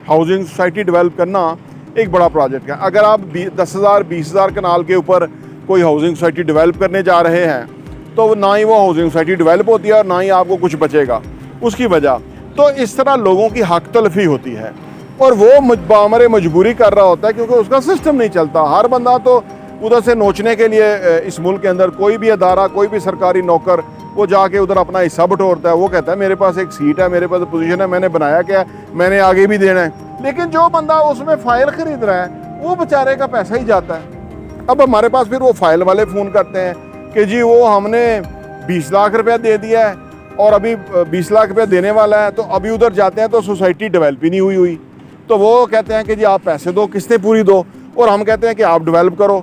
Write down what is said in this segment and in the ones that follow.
Housing society develop करना एक बड़ा प्रोजेक्ट है। अगर आप 10,000 20,000 कनाल के ऊपर कोई हाउसिंग सोसाइटी डेवलप करने जा रहे हैं तो ना ही वो हाउसिंग सोसाइटी डेवलप होती है और ना ही आपको कुछ बचेगा उसकी वजह। तो इस तरह लोगों की हक तलफी होती है और वो बामरे मजबूरी कर रहा होता है क्योंकि उसका सिस्टम नहीं चलता। हर बंदा तो उधर से नोचने के लिए इस मुल्क के अंदर कोई भी अदारा, कोई भी सरकारी नौकर वो जाके उधर अपना हिस्सा बटोरता है। वो कहता है मेरे पास एक सीट है, मेरे पास पोजीशन है, मैंने बनाया क्या है, मैंने आगे भी देना है। लेकिन जो बंदा उसमें फ़ाइल ख़रीद रहा है वो बेचारे का पैसा ही जाता है। अब हमारे पास फिर वो फ़ाइल वाले फ़ोन करते हैं कि जी वो हमने 20 लाख रुपया दे दिया है और अभी 20 लाख रुपया देने वाला है, तो अभी उधर जाते हैं तो सोसाइटी डेवलप ही नहीं हुई। तो वो कहते हैं कि जी आप पैसे दो, किस्तें पूरी दो, और हम कहते हैं कि आप डेवलप करो।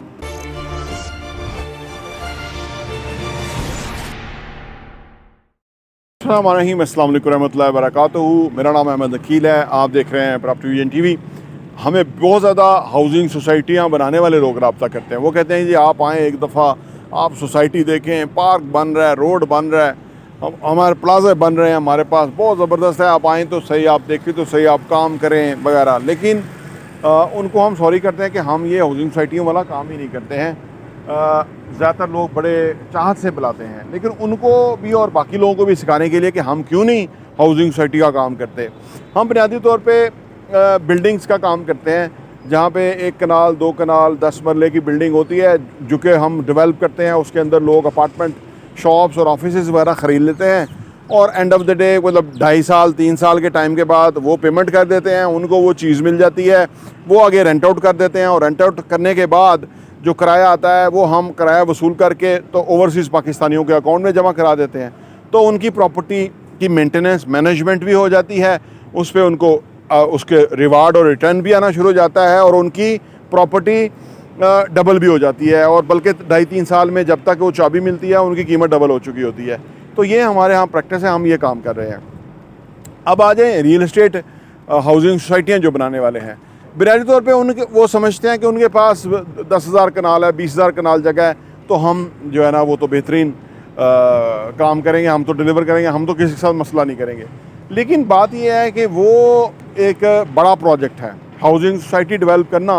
अस्सलाम वालेकुम रहमतुल्लाहि व बरकातहू। मेरा नाम अहमद अकील है, आप देख रहे हैं प्रॉपर्टी विजन टीवी। हमें बहुत ज़्यादा हाउसिंग सोसाइटियाँ बनाने वाले लोग रब्ता करते हैं। वो कहते हैं जी आप आएँ, एक दफ़ा आप सोसाइटी देखें, पार्क बन रहा है, रोड बन रहा है, हमारे प्लाजा बन रहे हैं, हमारे पास बहुत ज़बरदस्त है, आप आएँ तो सही, आप देखें तो सही, आप काम करें वगैरह। लेकिन उनको हम सॉरी करते हैं कि हम ये हाउसिंग सोसाइटियों वाला काम ही नहीं करते हैं। ज़्यादातर लोग बड़े चाहत से बुलाते हैं, लेकिन उनको भी और बाकी लोगों को भी सिखाने के लिए कि हम क्यों नहीं हाउसिंग सोसाइटी का काम करते। हम बुनियादी तौर पे बिल्डिंग्स का काम करते हैं, जहाँ पे 1 कनाल 2 कनाल 10 मरले की बिल्डिंग होती है जो कि हम डेवलप करते हैं। उसके अंदर लोग अपार्टमेंट, शॉप्स और ऑफिसेज़ वगैरह ख़रीद लेते हैं और एंड ऑफ द डे मतलब 2.5 साल 3 साल के टाइम के बाद वो पेमेंट कर देते हैं, उनको वो चीज़ मिल जाती है, वो आगे रेंट आउट कर देते हैं और रेंट आउट करने के बाद जो किराया आता है वो हम किराया वसूल करके तो ओवरसीज़ पाकिस्तानियों के अकाउंट में जमा करा देते हैं। तो उनकी प्रॉपर्टी की मेंटेनेंस मैनेजमेंट भी हो जाती है, उस पर उनको उसके रिवार्ड और रिटर्न भी आना शुरू हो जाता है और उनकी प्रॉपर्टी डबल भी हो जाती है, और बल्कि 2.5-3 साल में जब तक वो चाबी मिलती है उनकी कीमत डबल हो चुकी होती है। तो ये हमारे यहाँ प्रैक्टिस है, हम ये काम कर रहे हैं। अब आ जाएँ रियल इस्टेट हाउसिंग सोसाइटियाँ जो बनाने वाले हैं। बुनियादी तौर पे उनके वो समझते हैं कि उनके पास 10,000 कनाल है, 20,000 कनाल जगह है, तो हम जो है ना वो तो बेहतरीन काम करेंगे, हम तो डिलीवर करेंगे, हम तो किसी के साथ मसला नहीं करेंगे। लेकिन बात यह है कि वो एक बड़ा प्रोजेक्ट है। हाउसिंग सोसाइटी डेवलप करना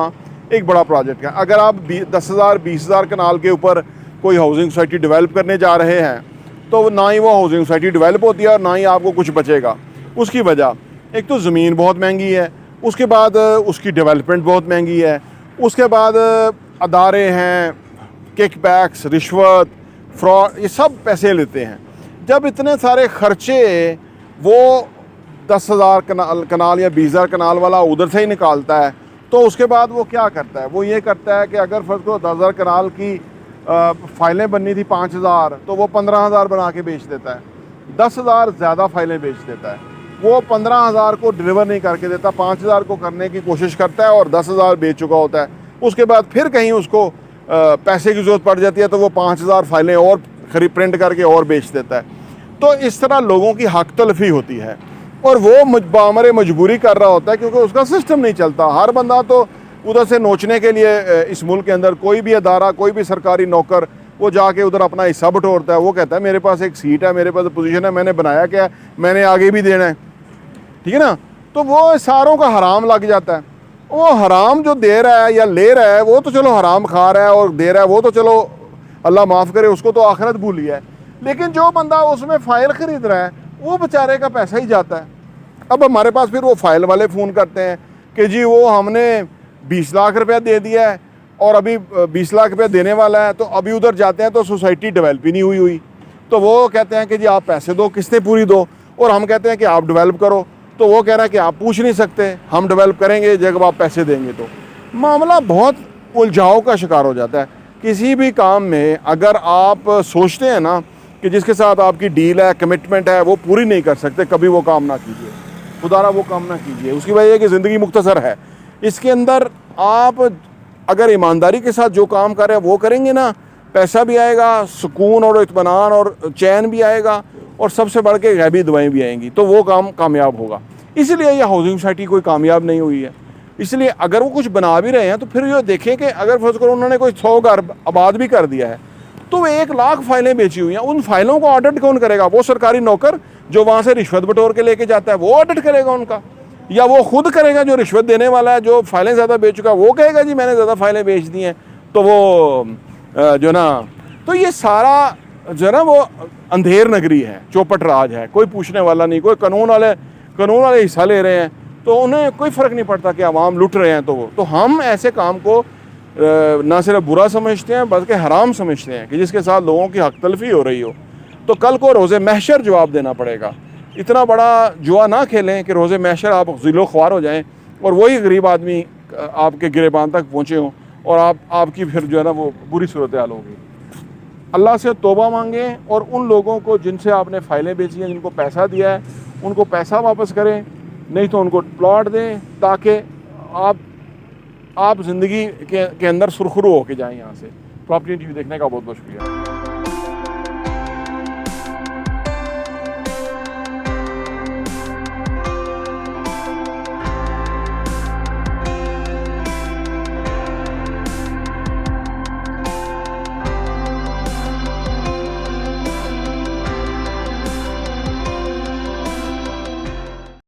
एक बड़ा प्रोजेक्ट है। अगर आप 10,000 20,000 कनाल के ऊपर कोई हाउसिंग सोसाइटी डेवलप करने जा रहे हैं तो ना ही वो हाउसिंग सोसाइटी डेवलप होती है और ना ही आपको कुछ बचेगा। उसकी वजह एक तो ज़मीन बहुत महंगी है, उसके बाद उसकी डेवलपमेंट बहुत महंगी है, उसके बाद अदारे हैं, किकबैक्स, रिश्वत, फ्रॉड, ये सब पैसे लेते हैं। जब इतने सारे ख़र्चे वो 10,000 कनाल या 20,000 कनाल वाला उधर से ही निकालता है, तो उसके बाद वो क्या करता है, वो ये करता है कि अगर फ़र्ज़ को 10,000 कनाल की फ़ाइलें बननी थी 5,000 तो वो 15,000 बना के बेच देता है। 10,000 ज़्यादा फ़ाइलें बेच देता है। वो 15,000 को डिलीवर नहीं करके देता, 5,000 को करने की कोशिश करता है और 10,000 बेच चुका होता है। उसके बाद फिर कहीं उसको पैसे की ज़रूरत पड़ जाती है तो वो 5,000 फाइलें और प्रिंट करके और बेच देता है। तो इस तरह लोगों की हक तलफी होती है और वो बामरे मजबूरी कर रहा होता है क्योंकि उसका सिस्टम नहीं चलता। हर बंदा तो उधर से नोचने के लिए इस मुल्क के अंदर कोई भी अदारा, कोई भी सरकारी नौकर वो जाके उधर अपना हिस्सा बटोरता है। वो कहता है मेरे पास एक सीट है, मेरे पास पोजीशन है, मैंने बनाया क्या है, मैंने आगे भी देना है, ठीक है ना। तो वो सारों का हराम लग जाता है। वो हराम जो दे रहा है या ले रहा है वो तो चलो हराम खा रहा है और दे रहा है, वो तो चलो अल्लाह माफ़ करे, उसको तो आखिरत भूली है। लेकिन जो बंदा उसमें फ़ाइल ख़रीद रहा है वो बेचारे का पैसा ही जाता है। अब हमारे पास फिर वो फ़ाइल वाले फ़ोन करते हैं कि जी वो हमने 20 लाख रुपया दे दिया है और अभी 20 लाख रुपया देने वाला है, तो अभी उधर जाते हैं तो सोसाइटी डेवलप ही नहीं हुई। तो वो कहते हैं कि जी आप पैसे दो, किस्तें पूरी दो, और हम कहते हैं कि आप डेवलप करो। तो वो कह रहा है कि आप पूछ नहीं सकते, हम डेवलप करेंगे जब आप पैसे देंगे। तो मामला बहुत उलझाव का शिकार हो जाता है। किसी भी काम में अगर आप सोचते हैं ना कि जिसके साथ आपकी डील है, कमिटमेंट है, वो पूरी नहीं कर सकते, कभी वो काम ना कीजिए, खुदारा वो काम ना कीजिए। उसकी वजह है कि ज़िंदगी मुख्तसर है। इसके अंदर आप अगर ईमानदारी के साथ जो काम कर रहे हैं वो करेंगे ना, पैसा भी आएगा, सुकून और इत्मीनान और चैन भी आएगा, और सबसे बढ़ के गैबी दुआएँ भी आएंगी, तो वो काम कामयाब होगा। इसलिए ये हाउसिंग सोसाइटी कोई कामयाब नहीं हुई है। इसलिए अगर वो कुछ बना भी रहे हैं तो फिर ये देखें कि अगर फर्ज करो उन्होंने कोई 100 घर आबाद भी कर दिया है तो वो 1 लाख फाइलें बेची हुई हैं, उन फाइलों को ऑडिट कौन करेगा? वो सरकारी नौकर जो वहाँ से रिश्वत बटोर के लेके जाता है, वो ऑडिट करेगा उनका। या वो खुद करेगा जो रिश्वत देने वाला है, जो फाइलें ज़्यादा बेच चुका है वो कहेगा जी मैंने ज़्यादा फाइलें बेच दी हैं, तो वो जो ना, तो ये सारा जो ना वो अंधेर नगरी है, चौपट राज है, कोई पूछने वाला नहीं, कोई कानून वाले हिस्सा ले रहे हैं तो उन्हें कोई फ़र्क नहीं पड़ता कि आवाम लुट रहे हैं। तो हम ऐसे काम को ना सिर्फ बुरा समझते हैं बल्कि हराम समझते हैं कि जिसके साथ लोगों की हक तलफी हो रही हो। तो कल को रोज़े महशर जवाब देना पड़ेगा। इतना बड़ा जुआ ना खेलें कि रोज़े महशर आप ज़िलो ख्वार हो जाएं और वही गरीब आदमी आपके गिरेबान तक पहुँचे हों और आपकी फिर जो है ना वो बुरी सूरत हाल होगी। अल्लाह से तौबा मांगें और उन लोगों को जिनसे आपने फ़ाइलें बेची हैं, जिनको पैसा दिया है, उनको पैसा वापस करें, नहीं तो उनको प्लॉट दें ताकि आप ज़िंदगी के अंदर सुरखरू होके जाएं यहाँ से। प्रॉपर्टी टीवी देखने का बहुत बहुत शुक्रिया।